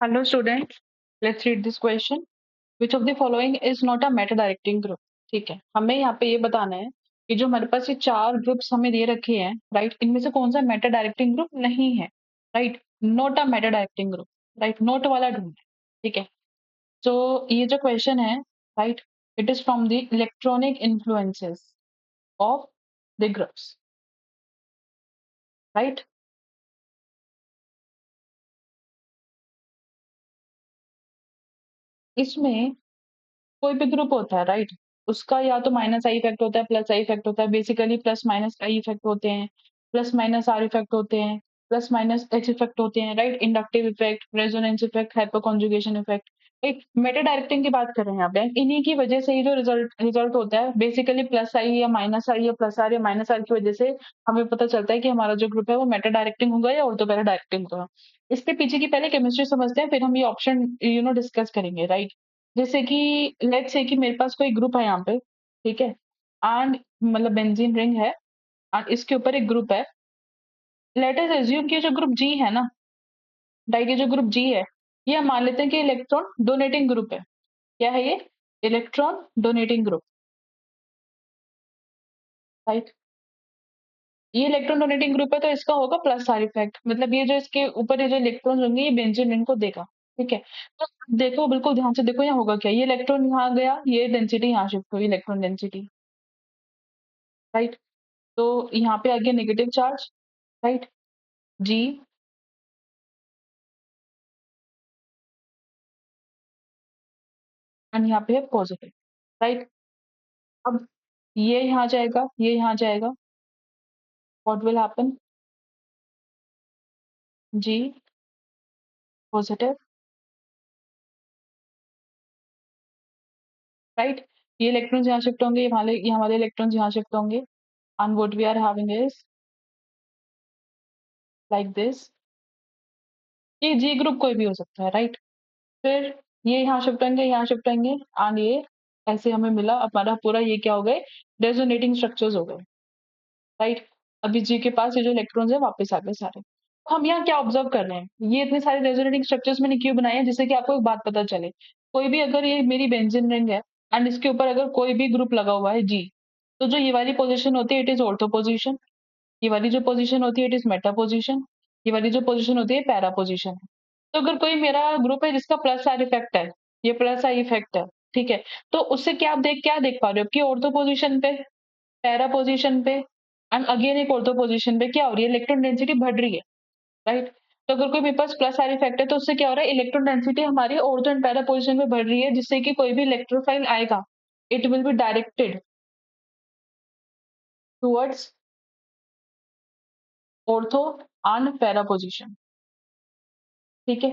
Hello students, let's read this question. Which of the following is not a meta directing group? ठीक है, हमें यहाँ पे ये बताना है कि जो हमारे पास ये चार ग्रुप्स हमें दे रखे हैं, राइट, इनमें से कौन सा मेटा डायरेक्टिंग ग्रुप नहीं है, right, not a Meta directing group, right, note वाला ढूंढना है, ठीक है। तो ये जो क्वेश्चन है, right, it is from the electronic influences of the groups, right. इसमें कोई भी ग्रुप होता है, राइट, उसका या तो माइनस आई इफेक्ट होता है, प्लस आई इफेक्ट होता है। Basically plus minus I effect होते हैं, प्लस माइनस आर इफेक्ट होते हैं, प्लस माइनस एच इफेक्ट होते हैं, right. Inductive effect, resonance effect, hyperconjugation effect, right. Meta directing की बात कर रहे हैं यहाँ पे। इन्हीं की वजह से ही जो रिजल्ट रिजल्ट होता है, बेसिकली प्लस आई या माइनस आई या प्लस आर या माइनस आर की वजह से हमें पता चलता है कि हमारा जो ग्रुप है वो मेटा डायरेक्टिंग होगा या ऑर्थो पैरा डायरेक्टिंग होगा। इसके पीछे की पहले केमिस्ट्री समझते हैं, फिर हम ये ऑप्शन डिस्कस करेंगे, राइट। जैसे कि लेट्स से कि मेरे पास कोई ग्रुप है यहाँ पे, ठीक है, एंड मतलब बेंजीन रिंग है और इसके ऊपर एक ग्रुप है। लेट अस अज्यूम कि जो ग्रुप जी है ना, राइट, ये जो ग्रुप जी है, ये हम मान लेते हैं कि इलेक्ट्रॉन डोनेटिंग ग्रुप है। क्या है ये? Electron donating group, right. ये इलेक्ट्रॉन डोनेटिंग ग्रुप है तो इसका होगा प्लस आर इफेक्ट, मतलब ये जो इसके ऊपर ये जो इलेक्ट्रॉन होंगे ये बेंजीन रिंग को देगा, ठीक है। तो देखो, बिल्कुल ध्यान से देखो, यहाँ होगा क्या, ये इलेक्ट्रॉन यहाँ गया, ये डेंसिटी यहाँ शिफ्ट हुई, इलेक्ट्रॉन डेंसिटी, राइट। तो यहाँ पे आ गया नेगेटिव चार्ज, राइट, जी, एंड यहाँ पे है पॉजिटिव, राइट। अब ये यहाँ जाएगा, ये यहाँ जाएगा, व्हाट विल हैपन? जी पॉजिटिव, राइट। ये इलेक्ट्रॉन्स यहाँ शिफ्ट होंगे, ये हमारे इलेक्ट्रॉन्स यहाँ शिफ्ट होंगे, and what we are having is like this. ये जी ग्रुप कोई भी हो सकता है, राइट। फिर ये यहाँ शिफ्ट होंगे, यहाँ शिफ्ट होंगे, एंड ये ऐसे हमें मिला, हमारा पूरा ये क्या हो गए, रेजोनेटिंग स्ट्रक्चर्स हो गए, राइट। अभी जी के पास ये जो इलेक्ट्रॉन्स है वापस आ गए सारे। तो हम यहाँ क्या ऑब्जर्व कर रहे हैं, ये इतने सारे रेजोनेटिंग स्ट्रक्चर्स मैंने क्यों बनाए हैं, जिससे कि आपको एक बात पता चले। कोई भी अगर ये मेरी बेंजीन रिंग है एंड इसके ऊपर अगर कोई भी ग्रुप लगा हुआ है जी, तो जो ये वाली पोजीशन होती है इट इज ऑर्थो पोजीशन, ये वाली जो पोजीशन होती है इट इज मेटा पोजीशन, ये वाली जो पोजीशन होती है पैरा पोजीशन है। तो अगर कोई मेरा ग्रुप है जिसका प्लस आई इफेक्ट है, ये प्लस आई इफेक्ट है, ठीक है, तो उससे क्या देख पा रहे हो कि ऑर्थो पोजीशन पे, पैरा पोजीशन पे एंड अगेन एक ऑर्थो पोजीशन पे क्या हो रही है, इलेक्ट्रॉन डेंसिटी बढ़ रही है, राइट। तो अगर कोई मेरे पास प्लस आर इफेक्ट है तो उससे क्या हो रहा है, इलेक्ट्रॉन डेंसिटी हमारी ऑर्थो एंड पैरा पोजीशन में बढ़ रही है, जिससे कि कोई भी इलेक्ट्रोफाइल आएगा it will be directed towards ortho and para position, ठीक है।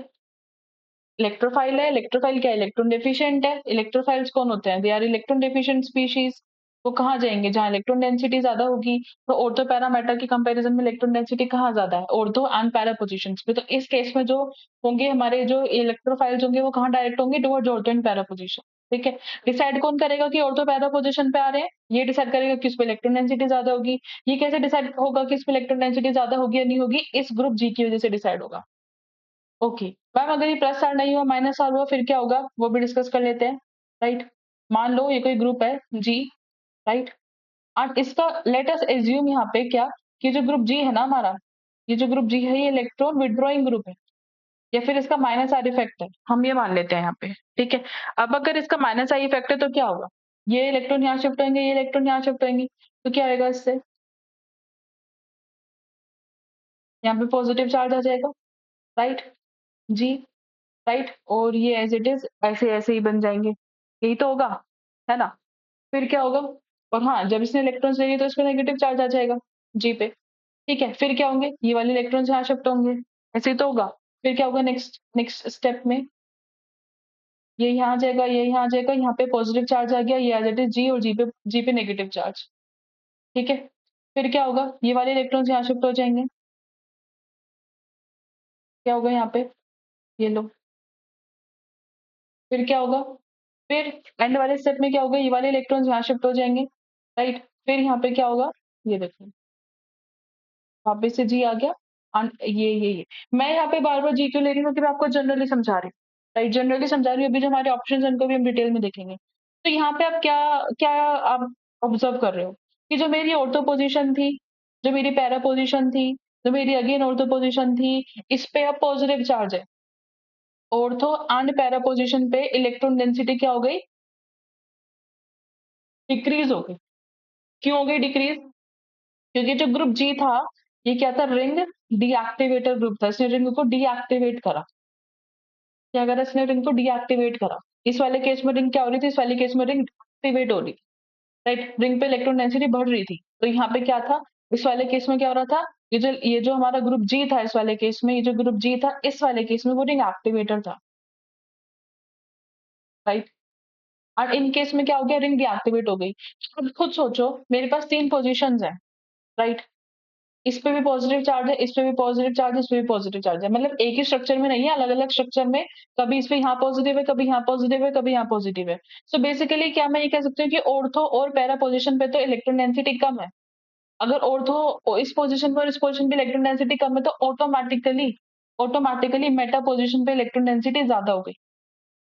इलेक्ट्रोफाइल है, इलेक्ट्रोफाइल क्या है, इलेक्ट्रॉन डेफिशिएंट है। इलेक्ट्रोफाइल्स कौन होते हैं, they are electron deficient species. वो कहाँ जाएंगे, जहाँ इलेक्ट्रॉन डेंसिटी ज्यादा होगी। तो ऑर्थो पैरा मेटा की कंपैरिजन में इलेक्ट्रॉन डेंसिटी कहाँ ज्यादा है, ऑर्थो एंड पैरा पोजीशंस पे। तो इस केस में जो होंगे हमारे जो इलेक्ट्रोफाइल्स होंगे वो कहाँ डायरेक्ट होंगे, towards ortho and para position, ठीक है। डिसाइड कौन करेगा कि ऑर्थो पैरा पोजीशन पे आ रहे हैं, ये डिसाइड करेगा कि इस पे इलेक्ट्रॉन डेंसिटी ज्यादा होगी। ये कैसे डिसाइड होगा कि इस पे इलेक्ट्रॉन डेंसिटी ज्यादा होगी या नहीं होगी, इस ग्रुप जी की वजह से डिसाइड होगा। ओके मैम, अगर ये प्लस आर नहीं हुआ, माइनस आर हुआ, फिर क्या होगा वो भी डिस्कस कर लेते हैं, राइट। मान लो ये कोई ग्रुप है जी, राइट, और इसका लेट अस एज्यूम यहाँ पे क्या, कि जो ग्रुप जी है ना हमारा, ये जो ग्रुप जी है ये इलेक्ट्रॉन विड्रॉइंग ग्रुप है, या फिर इसका माइनस आर इफेक्ट है, हम ये मान लेते हैं यहाँ पे, ठीक है। अब अगर इसका माइनस आई इफेक्ट है तो क्या होगा, ये इलेक्ट्रॉन यहाँ शिफ्ट होंगे, ये इलेक्ट्रॉन यहाँ शिफ्ट होंगे, तो क्या होगा इससे, यहाँ पे पॉजिटिव चार्ज आ जाएगा, राइट, जी, राइट। और ये एज इट इज ऐसे ऐसे ही बन जाएंगे, यही तो होगा, है ना। फिर क्या होगा, और हाँ, जब इसने इलेक्ट्रॉन्स ले लिए तो इस पे नेगेटिव चार्ज आ जाएगा जी पे, ठीक है। फिर क्या होंगे, ये वाले इलेक्ट्रॉन्स यहाँ शिफ्ट होंगे, ऐसे ही तो होगा। फिर क्या होगा नेक्स्ट नेक्स्ट स्टेप में, ये यहाँ आ जाएगा, ये यहाँ आ जाएगा, यहाँ पे पॉजिटिव चार्ज आ गया, ये आ जाते जी, और जी पे नेगेटिव चार्ज, ठीक है। फिर क्या होगा, ये वाले इलेक्ट्रॉन्स यहाँ शिफ्ट हो जाएंगे, क्या होगा यहाँ पे, ये लो। फिर क्या होगा, फिर एंड वाले स्टेप में क्या होगा, ये वाले इलेक्ट्रॉन्स यहाँ शिफ्ट हो जाएंगे, राइट। फिर यहाँ पे क्या होगा, ये देखो वापस से जी आ गया, ये मैं यहाँ पे बार बार जी क्यों ले रही हूँ कि मैं आपको जनरली समझा रही हूँ, राइट? जनरली समझा रही हूँ। अभी जो हमारे ऑप्शन उनको भी हम डिटेल में देखेंगे। तो यहाँ पे आप क्या क्या आप ऑब्जर्व कर रहे हो कि जो मेरी ऑर्थो पोजीशन थी, जो मेरी पैरा पोजीशन थी, जो मेरी अगेन ऑर्थो पोजीशन थी, इस पे अब पॉजिटिव चार्ज है। ऑर्थो एंड पैरा पोजीशन पे इलेक्ट्रॉन डेंसिटी क्या हो गई? डिक्रीज हो गई। क्यों हो गई डिक्रीज? क्योंकि जो ग्रुप जी था, ये क्या था? रिंग डीएक्टिवेटर ग्रुप था। इसने रिंग को डीएक्टिवेट करा। क्या करा इसने? रिंग को डीएक्टिवेट करा। इस वाले केस में रिंग क्या हो रही थी? इस वाले केस में रिंग एक्टिवेट हो रही थी, राइट? रिंग पे इलेक्ट्रॉन डेंसिटी बढ़ रही थी। तो यहाँ पे क्या था? इस वाले केस में क्या हो रहा था? ये जो हमारा ग्रुप जी था, इस वाले केस में ये जो ग्रुप जी था, इस वाले केस में वो रिंग एक्टिवेटर था, राइट? और इन केस में क्या हो गया? रिंग डीएक्टिवेट हो गई। अब खुद सोचो, मेरे पास 3 पोजीशंस हैं, राइट? इस पे भी पॉजिटिव चार्ज है, इस पे भी पॉजिटिव चार्ज है, इस पे भी पॉजिटिव चार्ज है। मतलब एक ही स्ट्रक्चर में नहीं है, अलग-अलग स्ट्रक्चर में। कभी इस पे यहाँ पॉजिटिव है, कभी यहाँ पॉजिटिव है, कभी यहाँ पॉजिटिव है। सो बेसिकली क्या मैं ये कह सकती हूँ कि ऑर्थो और पैरा पोजीशन पे तो इलेक्ट्रॉन डेंसिटी कम है। अगर ऑर्थो इस पोजीशन पर, इस पोजीशन पे इलेक्ट्रॉन डेंसिटी कम है, तो ऑटोमेटिकली ऑटोमेटिकली मेटा पोजीशन पे इलेक्ट्रॉन डेंसिटी ज्यादा हो गई।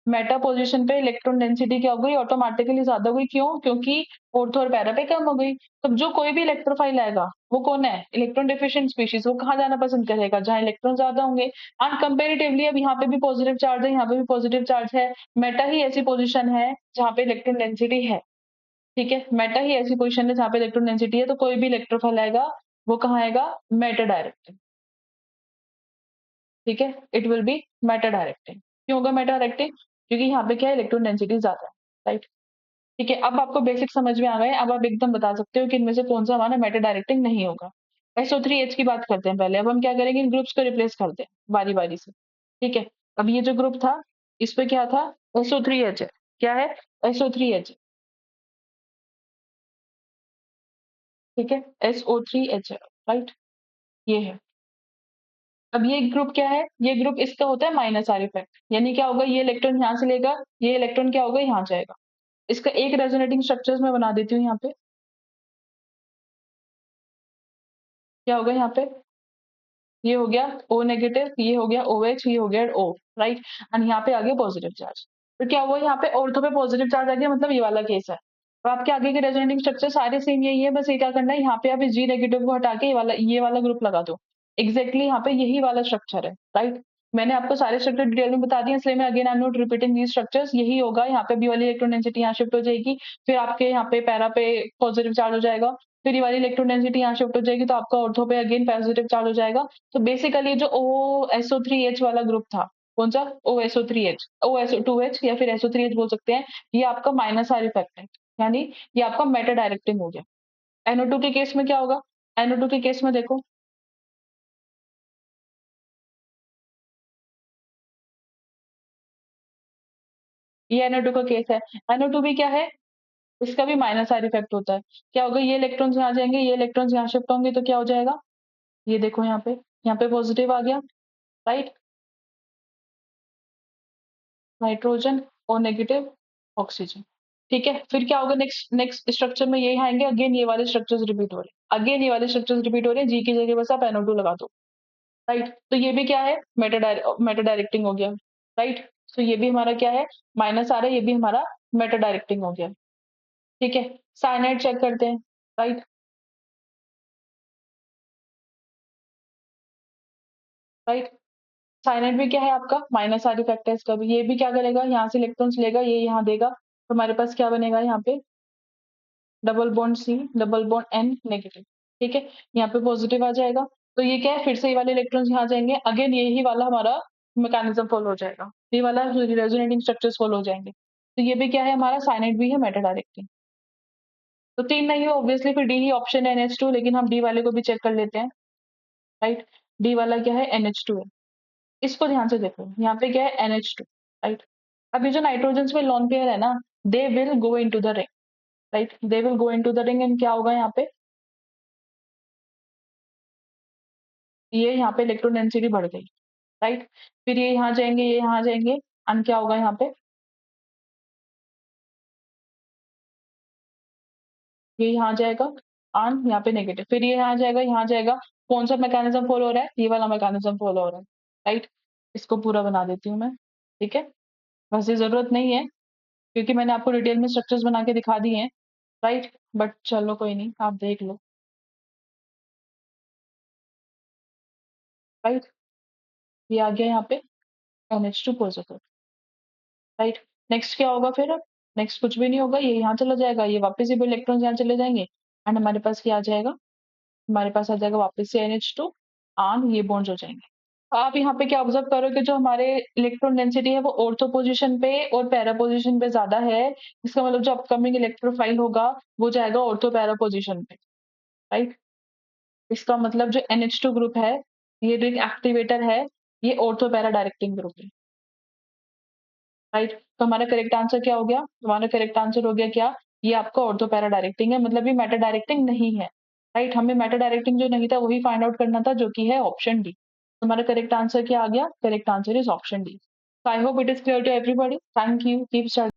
मेटा पोजीशन पे इलेक्ट्रॉन डेंसिटी क्या हो गई? ऑटोमेटिकली ज्यादा हो गई। क्यों? क्योंकि ऑर्थो और पैरा पे कम हो गई। तब जो कोई भी इलेक्ट्रोफाइल आएगा, वो कौन है? Electron deficient species. वो कहाँ जाना पसंद करेगा? जहाँ इलेक्ट्रॉन ज्यादा होंगे। एंड कंपेरेटिवली अब यहाँ पे भी पॉजिटिव चार्ज है, यहाँ पे भी पॉजिटिव चार्ज है। मेटा ही ऐसी पोजीशन है जहाँ पे इलेक्ट्रॉन डेंसिटी है। ठीक है, मेटा ही ऐसी पोजीशन है जहाँ पे इलेक्ट्रॉन डेंसिटी है। तो कोई भी इलेक्ट्रोफाइल आएगा, वो कहाँ आएगा? Meta directing. ठीक है, it will be Meta directing. क्यों होगा मेटा डायरेक्टिंग? क्योंकि यहाँ पे क्या है? इलेक्ट्रॉन डेंसिटी ज्यादा है, राइट? ठीक है, अब आपको बेसिक समझ में आ गए। अब आप एकदम बता सकते हो कि इनमें से कौन सा हमारा मेटा डायरेक्टिंग नहीं होगा। SO3H की बात करते हैं पहले। अब हम क्या करेंगे? इन ग्रुप्स को रिप्लेस करते हैं बारी बारी से। ठीक है, अब ये जो ग्रुप था, इस पे क्या था? SO3H है। क्या है? SO3H। ठीक है, SO3H है, राइट? ये है। अब ये ग्रुप क्या है? ये ग्रुप इसका होता है माइनस आर इफेक्ट। यानी क्या होगा? ये इलेक्ट्रॉन यहाँ से लेगा, ये इलेक्ट्रॉन क्या होगा? यहाँ जाएगा। इसका एक रेजोनेटिंग स्ट्रक्चर्स में बना देती हूँ यहाँ पे। क्या होगा यहाँ पे? ये हो गया O नेगेटिव, ये हो गया OH, ये हो गया O, राइट? एंड यहाँ पे आ गया पॉजिटिव चार्ज। तो क्या हुआ? यहाँ पे ऑर्थो पे पॉजिटिव चार्ज आ गया, मतलब ये वाला केस है। तो आपके आगे के रेजोनेटिंग स्ट्रक्चर सारे सेम यही है। बस ये क्या करना है? यहाँ पे आप इस G नेगेटिव को हटा के ये वाला ग्रुप लगा दो। एग्जैक्टली यहाँ पे यही वाला स्ट्रक्चर है, राइट? मैंने आपको सारे स्ट्रक्चर डिटेल में बता दिए, इसलिए मैं again I am not repeating these structures. यही होगा यहाँ पे। बी वाली इलेक्ट्रॉन डेंसिटी यहाँ शिफ्ट हो जाएगी, फिर आपके यहाँ पे पैरा पे पॉजिटिव चार्ज हो जाएगा, फिर ये वाली इलेक्ट्रॉन डेंसिटी यहाँ शिफ्ट हो जाएगी, तो आपका ऑर्थो पे अगेन पॉजिटिव चार्ज हो जाएगा। तो बेसिकली जो OSO3H वाला ग्रुप था, कौन सा? OSO3H, OSO2H या फिर SO3H बोल सकते हैं। ये आपका माइनस आर इफेक्ट है, यानी ये आपका मेटा डायरेक्टिंग हो गया। NO2 के केस में क्या होगा? NO2 के केस में देखो, ये NO2 का केस है। NO2 भी क्या है? इसका भी माइनस आर इफेक्ट होता है। क्या होगा? ये इलेक्ट्रॉन्स यहाँ जाएंगे, ये इलेक्ट्रॉन्स यहाँ शिफ्ट होंगे, तो क्या हो जाएगा? ये देखो यहाँ पे पॉजिटिव आ गया, राइट? नाइट्रोजन और नेगेटिव ऑक्सीजन। ठीक है, फिर क्या होगा? नेक्स्ट नेक्स्ट स्ट्रक्चर में ये आएंगे, अगेन ये वाले स्ट्रक्चर्स रिपीट हो रहे हैं, अगेन ये वाले स्ट्रक्चर्स रिपीट हो रहे हैं। जी की जगह बस आप NO2 लगा दो, राइट? तो ये भी क्या है? मेटा डायरेक्टिंग हो गया, राइट? तो ये भी हमारा क्या है? माइनस आ रहा है, ये भी हमारा मेटा डायरेक्टिंग हो गया। ठीक है, साइनाइड चेक करते हैं, राइट? राइट, साइनाइड भी क्या है आपका? माइनस आर इफेक्ट है इसका भी। ये भी क्या करेगा? यहाँ से इलेक्ट्रॉन्स लेगा, ये यहाँ देगा, तो हमारे पास क्या बनेगा यहाँ पे? Double bond C, double bond N negative. ठीक है, यहाँ पे पॉजिटिव आ जाएगा। तो ये क्या है? फिर से ये वाले इलेक्ट्रॉन्स यहाँ जाएंगे, अगेन यही वाला हमारा मैकेनिज्म फॉलो हो जाएगा। ये वाला रेजोनेटिंग स्ट्रक्चर्स फॉलो हो जाएंगे। तो ये भी क्या है? हमारा साइनाइड भी है, मेटा डायरेक्टिंग। तो 3 नहीं है ऑब्वियसली, फिर D ही ऑप्शन है, NH2। लेकिन हम D वाले को भी चेक कर लेते हैं, राइट? D वाला क्या है? NH2 है। इसको ध्यान से देखो, यहाँ पे क्या है? NH2, right? अब ये जो नाइट्रोजन में लोन पेयर है ना, they will go into the ring, right? They will go into the ring, and क्या होगा यहाँ पे? ये यहाँ पे इलेक्ट्रॉन डेंसिटी बढ़ गई, राइट? फिर ये यहाँ जाएंगे, ये यहाँ जाएंगे, एंड क्या होगा यहाँ पे? ये यहाँ जाएगा, ऑन, यहाँ पे नेगेटिव, फिर ये यहाँ जाएगा। कौन सा मैकेनिज्म फॉलो हो रहा है? ये वाला मैकेनिज्म फॉलो हो रहा है, राइट। इसको पूरा बना देती हूँ मैं, ठीक है। वैसे जरूरत नहीं है क्योंकि मैंने आपको डिटेल में स्ट्रक्चर्स बना के दिखा दिए हैं, राइट। बट चलो कोई नहीं, आप देख लो, राइट। ये आ गया यहाँ पे NH2 पॉजिटिव, राइट। नेक्स्ट क्या होगा फिर? नेक्स्ट कुछ भी नहीं होगा, ये यहाँ चला जाएगा, ये वापस ये इलेक्ट्रॉन यहाँ चले जाएंगे, एंड हमारे पास क्या आ जाएगा? हमारे पास आ जाएगा वापस से NH2 ऑन, ये बॉन्ड हो जाएंगे। आप यहाँ पे क्या ऑब्जर्व करोगे, जो हमारे इलेक्ट्रॉन डेंसिटी है वो ऑर्थो पोजीशन पे और पैरा पोजीशन पे ज्यादा है। इसका मतलब जो अपकमिंग इलेक्ट्रोफाइल होगा वो जाएगा ऑर्थो पैरा पोजीशन पे, राइट। इसका मतलब जो NH2 ग्रुप है, ये रिंग एक्टिवेटर है, ये ऑर्थो पैरा डायरेक्टिंग ग्रुप है, राइट। तो हमारा करेक्ट आंसर क्या हो गया? हमारा करेक्ट आंसर हो गया क्या? ये आपका ऑर्थो पैरा डायरेक्टिंग है, मतलब ये मेटा डायरेक्टिंग नहीं है, राइट। हमें मेटा डायरेक्टिंग जो नहीं था वही फाइंड आउट करना था, जो कि है ऑप्शन डी। हमारा करेक्ट आंसर क्या आ गया? Correct answer is option D. So I hope it is clear to everybody. Thank you. Keep studying.